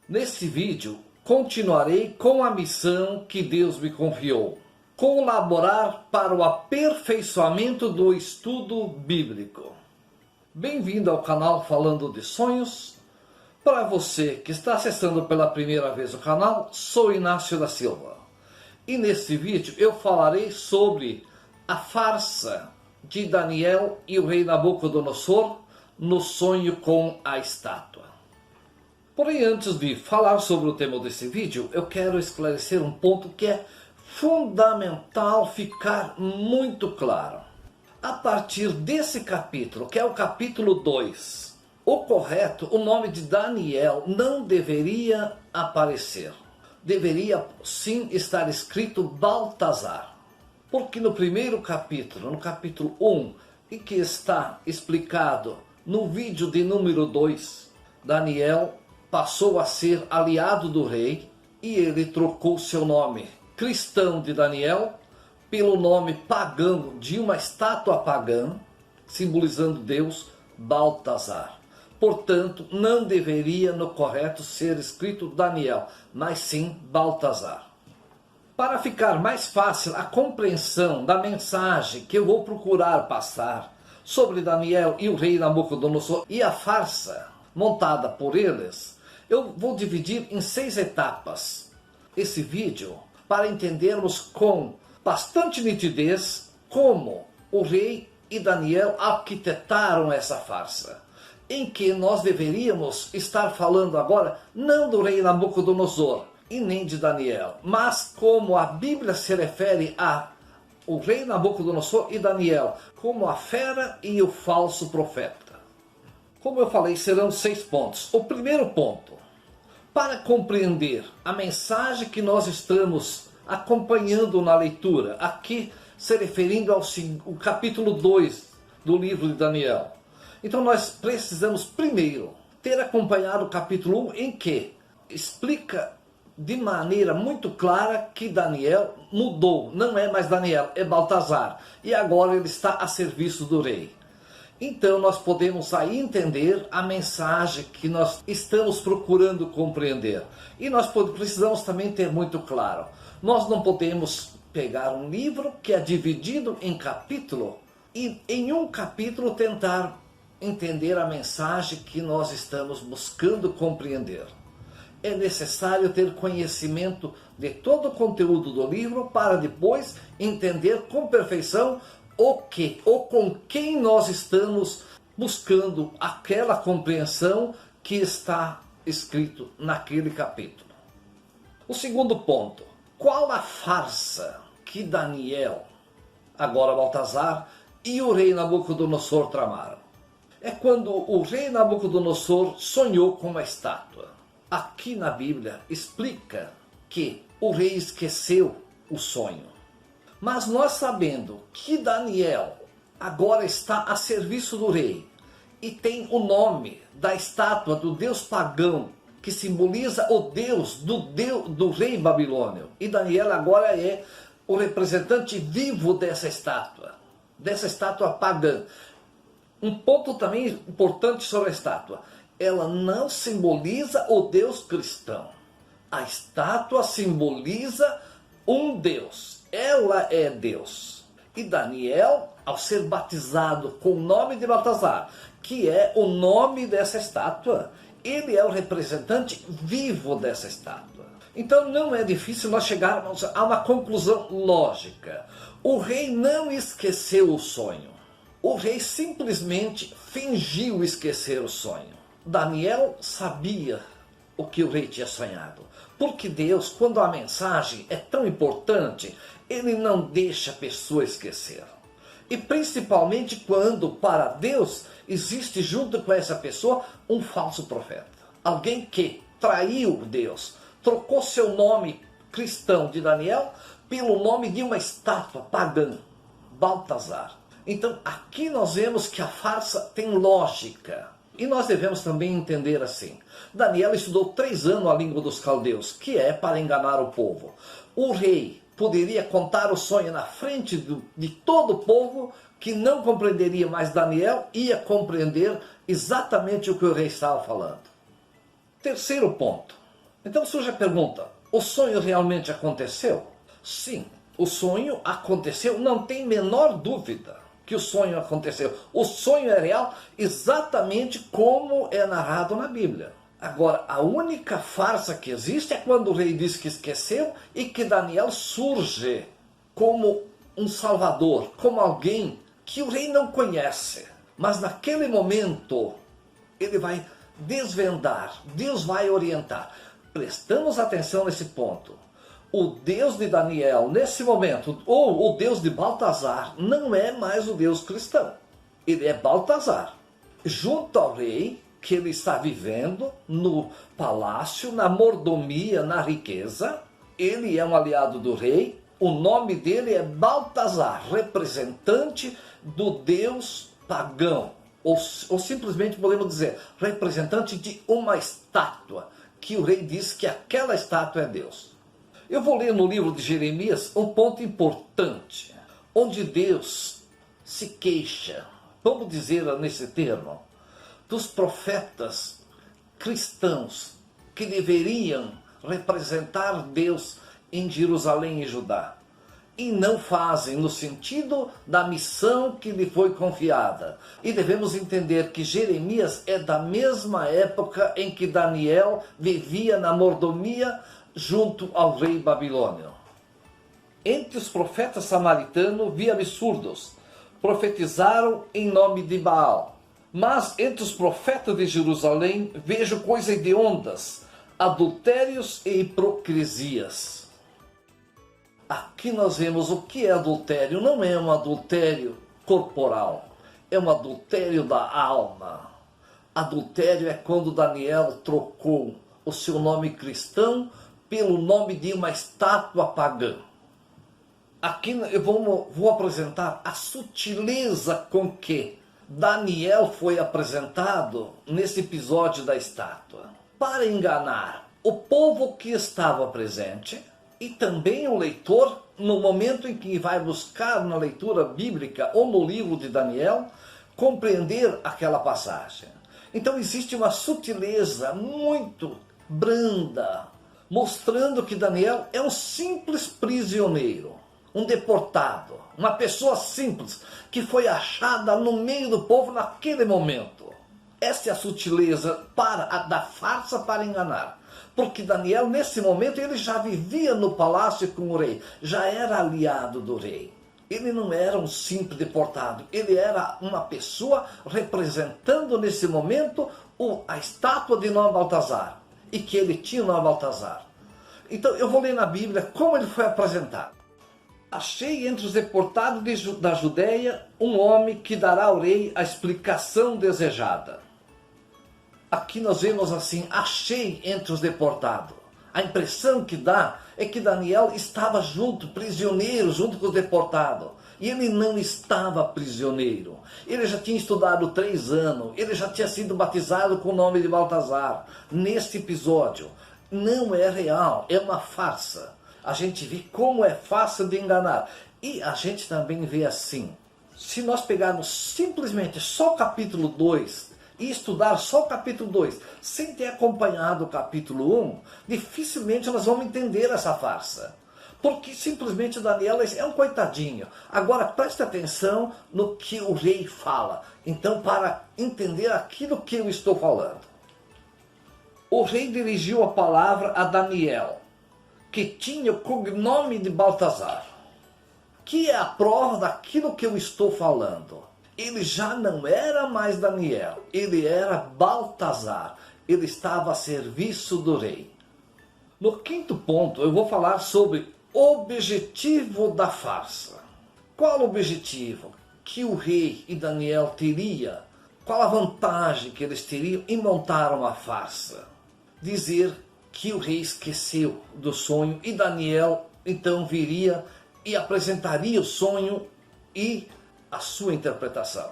Neste vídeo, continuarei com a missão que Deus me confiou: colaborar para o aperfeiçoamento do estudo bíblico. Bem-vindo ao canal Falando de Sonhos. Para você que está acessando pela primeira vez o canal, sou Inácio da Silva. E neste vídeo eu falarei sobre a farsa de Daniel e o rei Nabucodonosor no sonho com a estátua. Porém, antes de falar sobre o tema desse vídeo, eu quero esclarecer um ponto que é fundamental ficar muito claro. A partir desse capítulo, que é o capítulo 2, o correto, o nome de Daniel não deveria aparecer. Deveria sim estar escrito Baltazar. Porque no primeiro capítulo, no capítulo 1, e que está explicado no vídeo de número 2, Daniel passou a ser aliado do rei e ele trocou seu nome cristão de Daniel pelo nome pagão de uma estátua pagã, simbolizando Deus, Baltazar. Portanto, não deveria no correto ser escrito Daniel, mas sim Baltazar. Para ficar mais fácil a compreensão da mensagem que eu vou procurar passar sobre Daniel e o rei Nabucodonosor e a farsa montada por eles, eu vou dividir em 6 etapas esse vídeo para entendermos com bastante nitidez como o rei e Daniel arquitetaram essa farsa, em que nós deveríamos estar falando agora não do rei Nabucodonosor e nem de Daniel, mas como a Bíblia se refere a o rei Nabucodonosor e Daniel, como a fera e o falso profeta. Como eu falei, serão 6 pontos. O primeiro ponto: para compreender a mensagem que nós estamos acompanhando na leitura, aqui se referindo ao capítulo 2 do livro de Daniel. Então nós precisamos primeiro ter acompanhado o capítulo 1, em que explica de maneira muito clara que Daniel mudou, não é mais Daniel, é Baltazar, e agora ele está a serviço do rei. Então nós podemos aí entender a mensagem que nós estamos procurando compreender. E nós precisamos também ter muito claro: nós não podemos pegar um livro que é dividido em capítulo e em um capítulo tentar entender a mensagem que nós estamos buscando compreender. É necessário ter conhecimento de todo o conteúdo do livro para depois entender com perfeição o que ou com quem nós estamos buscando aquela compreensão que está escrito naquele capítulo. O segundo ponto: qual a farsa que Daniel, agora Baltazar, e o rei Nabucodonosor tramaram? É quando o rei Nabucodonosor sonhou com uma estátua. Aqui na Bíblia explica que o rei esqueceu o sonho. Mas nós, sabendo que Daniel agora está a serviço do rei e tem o nome da estátua do deus pagão que simboliza o deus do rei babilônio, e Daniel agora é o representante vivo dessa estátua pagã. Um ponto também importante sobre a estátua: ela não simboliza o Deus cristão. A estátua simboliza um Deus. Ela é Deus. E Daniel, ao ser batizado com o nome de Baltazar, que é o nome dessa estátua, ele é o representante vivo dessa estátua. Então não é difícil nós chegarmos a uma conclusão lógica. O rei não esqueceu o sonho. O rei simplesmente fingiu esquecer o sonho. Daniel sabia o que o rei tinha sonhado. Porque Deus, quando a mensagem é tão importante, ele não deixa a pessoa esquecer. E principalmente quando para Deus existe junto com essa pessoa um falso profeta. Alguém que traiu Deus, trocou seu nome cristão de Daniel pelo nome de uma estátua pagã, Baltazar. Então aqui nós vemos que a farsa tem lógica. E nós devemos também entender assim: Daniel estudou 3 anos a língua dos caldeus, que é para enganar o povo. O rei poderia contar o sonho na frente de todo o povo, que não compreenderia, mas Daniel ia compreender exatamente o que o rei estava falando. Terceiro ponto: Então surge a pergunta: o sonho realmente aconteceu? Sim, o sonho aconteceu, não tem menor dúvida que o sonho aconteceu. O sonho é real exatamente como é narrado na Bíblia. Agora, a única farsa que existe é quando o rei diz que esqueceu e que Daniel surge como um salvador, como alguém que o rei não conhece. Mas naquele momento, ele vai desvendar, Deus vai orientar. Prestamos atenção nesse ponto. O Deus de Daniel, nesse momento, ou o Deus de Baltazar, não é mais o Deus cristão. Ele é Baltazar. Junto ao rei, que ele está vivendo no palácio, na mordomia, na riqueza. Ele é um aliado do rei. O nome dele é Baltazar, representante do Deus pagão. Ou simplesmente podemos dizer, representante de uma estátua, que o rei diz que aquela estátua é Deus. Eu vou ler no livro de Jeremias um ponto importante, onde Deus se queixa, vamos dizer nesse termo, dos profetas cristãos que deveriam representar Deus em Jerusalém e Judá. E não fazem no sentido da missão que lhe foi confiada. E devemos entender que Jeremias é da mesma época em que Daniel vivia na mordomia junto ao rei babilônio. Entre os profetas samaritanos vi absurdos, profetizaram em nome de Baal. Mas entre os profetas de Jerusalém vejo coisas hediondas, adultérios e hipocrisias. Aqui nós vemos o que é adultério. Não é um adultério corporal, é um adultério da alma. Adultério é quando Daniel trocou o seu nome cristão pelo nome de uma estátua pagã. Aqui eu vou apresentar a sutileza com que Daniel foi apresentado nesse episódio da estátua, para enganar o povo que estava presente e também o leitor no momento em que vai buscar na leitura bíblica ou no livro de Daniel compreender aquela passagem. Então existe uma sutileza muito branda, mostrando que Daniel é um simples prisioneiro, um deportado, uma pessoa simples que foi achada no meio do povo naquele momento. Essa é a sutileza da farsa para enganar. Porque Daniel, nesse momento, ele já vivia no palácio com o rei, já era aliado do rei. Ele não era um simples deportado, ele era uma pessoa representando nesse momento a estátua de nome Baltazar, e que ele tinha o nome Baltazar. Então eu vou ler na Bíblia como ele foi apresentado. Achei entre os deportados da Judéia um homem que dará ao rei a explicação desejada. Aqui nós vemos assim, achei entre os deportados. A impressão que dá é que Daniel estava junto, prisioneiro, junto com os deportados. E ele não estava prisioneiro. Ele já tinha estudado 3 anos. Ele já tinha sido batizado com o nome de Baltazar. Neste episódio, não é real, é uma farsa. A gente vê como é fácil de enganar. E a gente também vê assim. Se nós pegarmos simplesmente só o capítulo 2 e estudar só o capítulo 2, sem ter acompanhado o capítulo 1, dificilmente nós vamos entender essa farsa. Porque simplesmente Daniel é um coitadinho. Agora preste atenção no que o rei fala. Então, para entender aquilo que eu estou falando. O rei dirigiu a palavra a Daniel, que tinha o cognome de Baltazar, que é a prova daquilo que eu estou falando. Ele já não era mais Daniel, ele era Baltazar, ele estava a serviço do rei. No 5º ponto, eu vou falar sobre o objetivo da farsa. Qual o objetivo que o rei e Daniel teria? Qual a vantagem que eles teriam em montar uma farsa? Dizer que o rei esqueceu do sonho e Daniel então viria e apresentaria o sonho e a sua interpretação.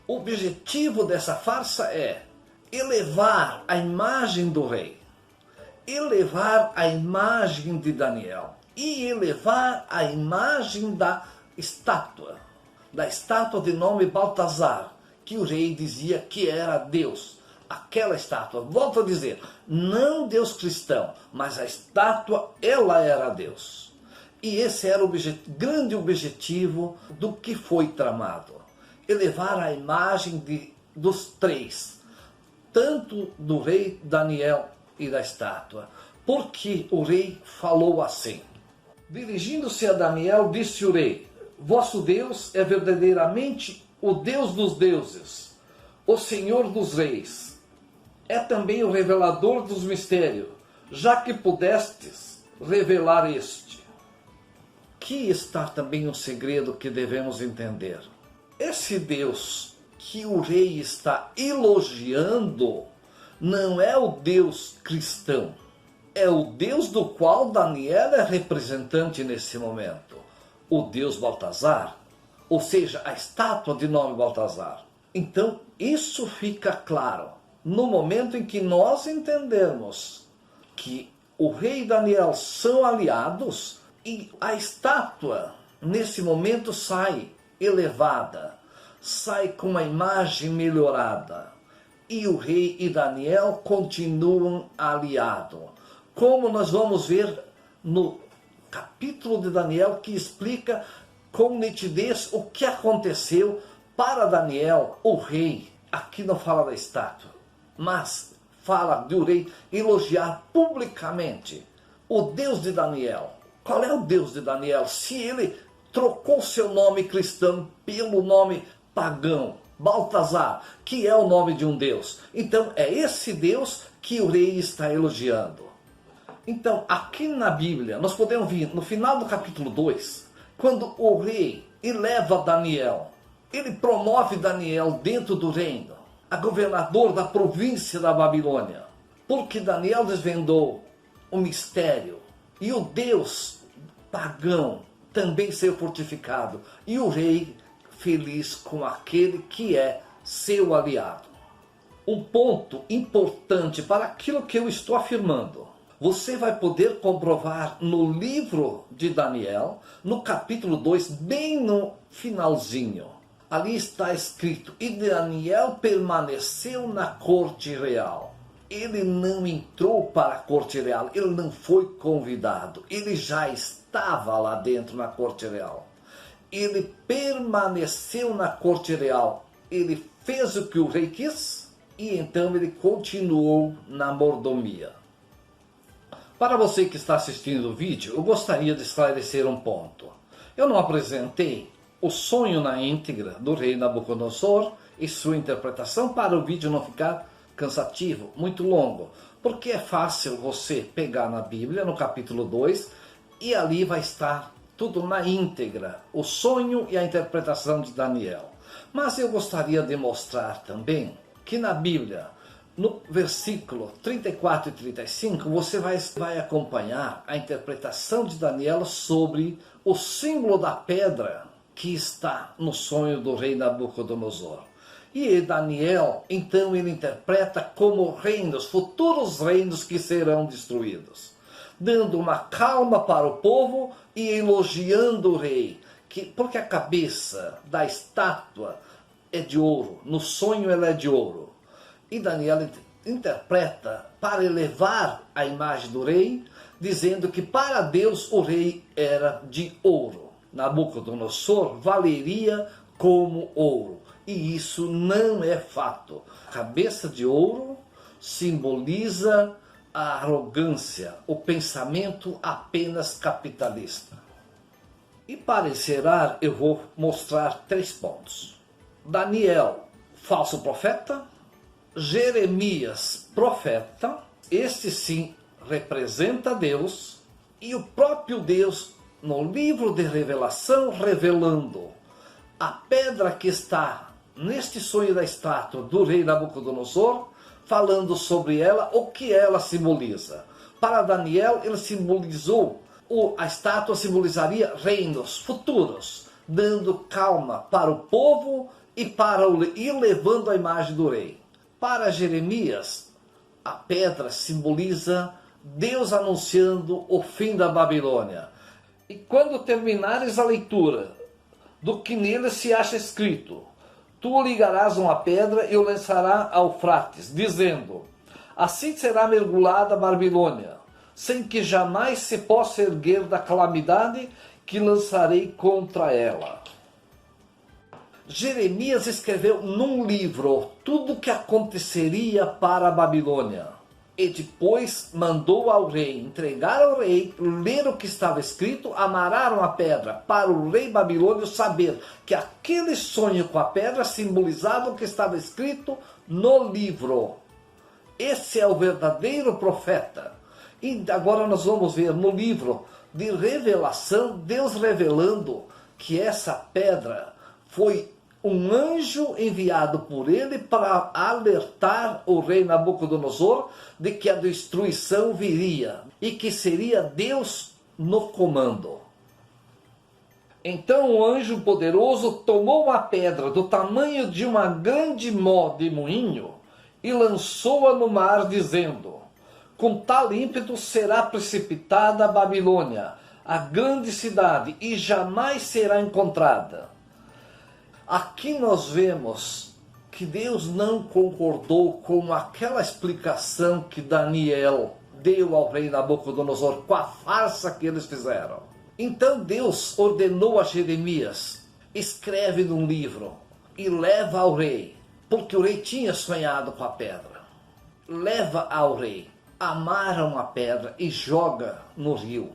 O objetivo dessa farsa é elevar a imagem do rei, elevar a imagem de Daniel e elevar a imagem da estátua de nome Baltazar, que o rei dizia que era Deus, aquela estátua. Volto a dizer, não Deus cristão, mas a estátua, ela era Deus. E esse era o grande objetivo do que foi tramado. Elevar a imagem dos três, tanto do rei Daniel e da estátua. Porque o rei falou assim. Dirigindo-se a Daniel, disse o rei: vosso Deus é verdadeiramente o Deus dos deuses, o Senhor dos reis. É também o revelador dos mistérios, já que pudestes revelar este. Aqui está também um segredo que devemos entender. Esse Deus que o rei está elogiando não é o Deus cristão. É o Deus do qual Daniel é representante nesse momento. O Deus Baltazar, ou seja, a estátua de nome Baltazar. Então, isso fica claro no momento em que nós entendermos que o rei e Daniel são aliados e a estátua, nesse momento, sai elevada, sai com uma imagem melhorada. E o rei e Daniel continuam aliados. Como nós vamos ver no capítulo de Daniel, que explica com nitidez o que aconteceu para Daniel, o rei. Aqui não fala da estátua, mas fala do rei elogiar publicamente o Deus de Daniel. Qual é o Deus de Daniel? Se ele trocou seu nome cristão pelo nome pagão, Baltazar, que é o nome de um Deus. Então é esse Deus que o rei está elogiando. Então, aqui na Bíblia, nós podemos ver, no final do capítulo 2, quando o rei eleva Daniel, ele promove Daniel dentro do reino, a governador da província da Babilônia, porque Daniel desvendou o mistério, e o Deus pagão também ser fortificado, e o rei feliz com aquele que é seu aliado. Um ponto importante para aquilo que eu estou afirmando, você vai poder comprovar no livro de Daniel, no capítulo 2, bem no finalzinho. Ali está escrito: e Daniel permaneceu na corte real. Ele não entrou para a corte real, ele não foi convidado, ele já estava lá dentro na corte real. Ele permaneceu na corte real, ele fez o que o rei quis e então ele continuou na mordomia. Para você que está assistindo o vídeo, eu gostaria de esclarecer um ponto. Eu não apresentei o sonho na íntegra do rei Nabucodonosor e sua interpretação para o vídeo não ficar cansativo, muito longo, porque é fácil você pegar na Bíblia, no capítulo 2, e ali vai estar tudo na íntegra, o sonho e a interpretação de Daniel. Mas eu gostaria de mostrar também que na Bíblia, no versículo 34 e 35, você vai acompanhar a interpretação de Daniel sobre o símbolo da pedra que está no sonho do rei Nabucodonosor. E Daniel, então, ele interpreta como reinos, futuros reinos que serão destruídos, dando uma calma para o povo e elogiando o rei, porque a cabeça da estátua é de ouro, no sonho ela é de ouro. E Daniel interpreta para elevar a imagem do rei, dizendo que para Deus o rei era de ouro. Nabucodonosor valeria como ouro. E isso não é fato. A cabeça de ouro simboliza a arrogância, o pensamento apenas capitalista. E para encerrar, eu vou mostrar 3 pontos. Daniel, falso profeta. Jeremias, profeta. Este sim representa Deus. E o próprio Deus, no livro de Revelação, revelando a pedra que está neste sonho da estátua do rei Nabucodonosor, falando sobre ela, o que ela simboliza. Para Daniel, ele simbolizou, a estátua simbolizaria reinos futuros, dando calma para o povo e levando a imagem do rei. Para Jeremias, a pedra simboliza Deus anunciando o fim da Babilônia. E quando terminares a leitura do que nele se acha escrito, Tu ligarás uma pedra e o lançarás ao Eufrates, dizendo: assim será mergulhada a Babilônia, sem que jamais se possa erguer da calamidade que lançarei contra ela. Jeremias escreveu num livro tudo o que aconteceria para a Babilônia. E depois mandou ao rei, entregar ao rei, ler o que estava escrito, amarrar uma pedra, para o rei babilônio saber que aquele sonho com a pedra simbolizava o que estava escrito no livro. Esse é o verdadeiro profeta. E agora nós vamos ver no livro de revelação, Deus revelando que essa pedra foi um anjo enviado por ele para alertar o rei Nabucodonosor de que a destruição viria e que seria Deus no comando. Então o anjo poderoso tomou uma pedra do tamanho de uma grande mó de moinho e lançou-a no mar, dizendo: com tal ímpeto será precipitada a Babilônia, a grande cidade, e jamais será encontrada. Aqui nós vemos que Deus não concordou com aquela explicação que Daniel deu ao rei Nabucodonosor, com a farsa que eles fizeram. Então Deus ordenou a Jeremias: escreve num livro e leva ao rei, porque o rei tinha sonhado com a pedra. Leva ao rei, amarra uma pedra e joga no rio.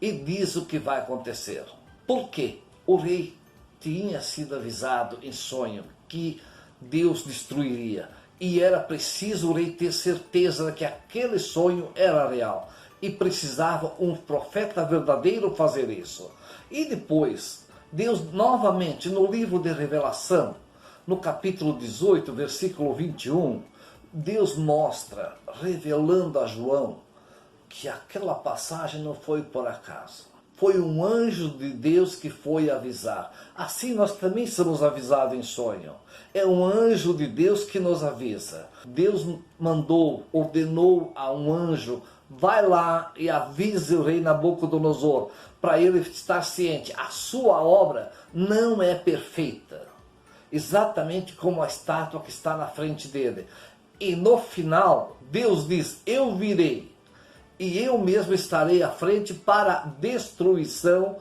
E diz o que vai acontecer. Por quê? O rei tinha sido avisado em sonho que Deus destruiria. E era preciso o rei ter certeza de que aquele sonho era real. E precisava um profeta verdadeiro fazer isso. E depois, Deus novamente, no livro de Revelação, no capítulo 18, versículo 21, Deus mostra, revelando a João, que aquela passagem não foi por acaso. Foi um anjo de Deus que foi avisar. Assim nós também somos avisados em sonho. É um anjo de Deus que nos avisa. Deus mandou, ordenou a um anjo: vai lá e avise o rei Nabucodonosor, para ele estar ciente. A sua obra não é perfeita. Exatamente como a estátua que está na frente dele. E no final, Deus diz: eu virei. E eu mesmo estarei à frente para a destruição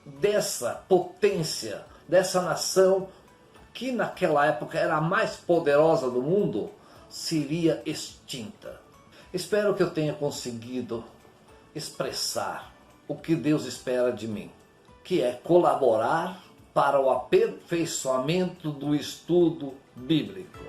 dessa potência, dessa nação que naquela época era a mais poderosa do mundo, seria extinta. Espero que eu tenha conseguido expressar o que Deus espera de mim, que é colaborar para o aperfeiçoamento do estudo bíblico.